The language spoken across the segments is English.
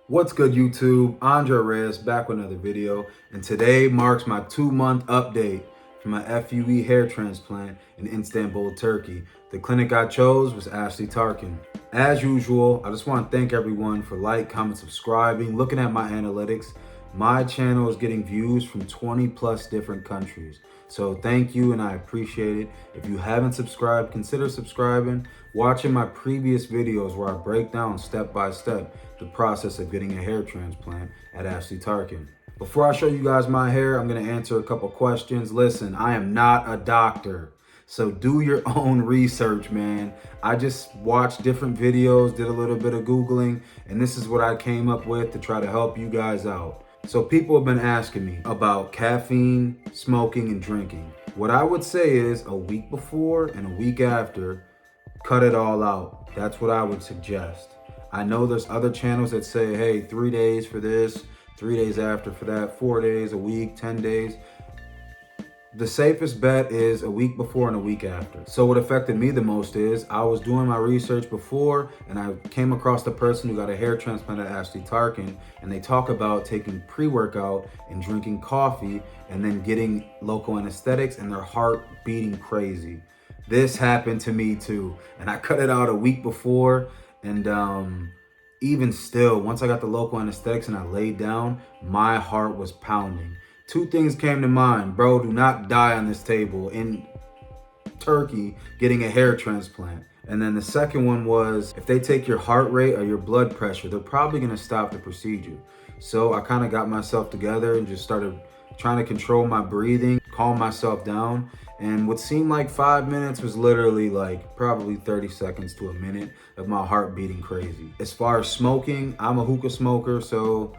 What's good, YouTube? Andre Reyes back with another video, and today marks my 2-month update for my FUE hair transplant in Istanbul, Turkey. The clinic I chose was Asli Tarcan. As usual, I just want to thank everyone for comment, subscribing, looking at my analytics. My channel is getting views from 20 plus different countries. So thank you and I appreciate it. If you haven't subscribed, consider subscribing, watching my previous videos where I break down step by step the process of getting a hair transplant at Asli Tarcan. Before I show you guys my hair, I'm gonna answer a couple questions. Listen, I am not a doctor, so do your own research, man. I just watched different videos, did a little bit of Googling, and this is what I came up with to try to help you guys out. So people have been asking me about caffeine, smoking, and drinking. What I would say is a week before and a week after, cut it all out. That's what I would suggest. I know there's other channels that say, hey, 3 days for this, 3 days after for that, 4 days, a week, 10 days. The safest bet is a week before and a week after. So what affected me the most is I was doing my research before and I came across the person who got a hair transplant at Asli Tarcan, and they talk about taking pre-workout and drinking coffee and then getting local anesthetics and their heart beating crazy. This happened to me too, and I cut it out a week before, and even still, once I got the local anesthetics and I laid down, my heart was pounding. Two things came to mind. Bro, do not die on this table in Turkey getting a hair transplant. And then the second one was, if they take your heart rate or your blood pressure, they're probably gonna stop the procedure. So I kind of got myself together and just started trying to control my breathing, calm myself down. And what seemed like 5 minutes was literally like probably 30 seconds to a minute of my heart beating crazy. As far as smoking, I'm a hookah smoker, so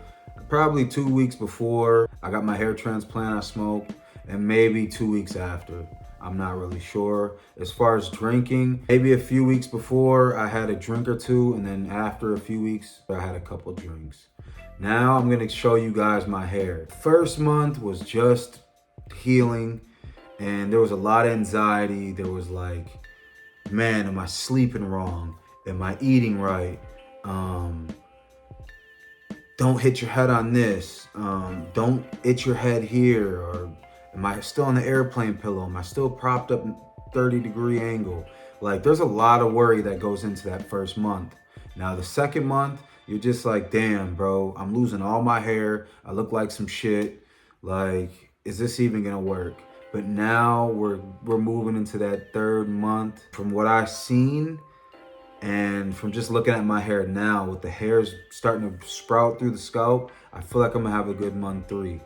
probably 2 weeks before I got my hair transplant, I smoked, and maybe 2 weeks after. I'm not really sure. As far as drinking, maybe a few weeks before I had a drink or two, and then after a few weeks, I had a couple drinks. Now I'm gonna show you guys my hair. First month was just healing, and there was a lot of anxiety. There was like, man, am I sleeping wrong? Am I eating right? Don't hit your head on this. Don't hit your head here. Or am I still on the airplane pillow? Am I still propped up 30-degree angle? Like, there's a lot of worry that goes into that first month. Now, the second month, you're just like, damn, bro, I'm losing all my hair. I look like some shit. Like, is this even gonna work? But now we're moving into that third month. From what I've seen, and from just looking at my hair now, with the hairs starting to sprout through the scalp, I feel like I'm gonna have a good month 3.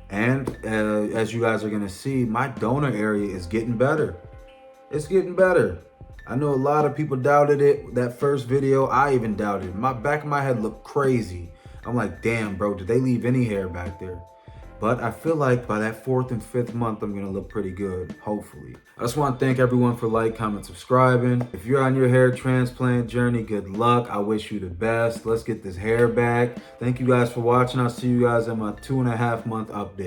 And as you guys are gonna see, my donor area is getting better. It's getting better. I know a lot of people doubted it. That first video, I even doubted it. My back of my head looked crazy. I'm like, damn, bro, did they leave any hair back there? But I feel like by that 4th and 5th month, I'm gonna look pretty good, hopefully. I just wanna thank everyone for comment, subscribing. If you're on your hair transplant journey, good luck. I wish you the best. Let's get this hair back. Thank you guys for watching. I'll see you guys in my 2.5 month update.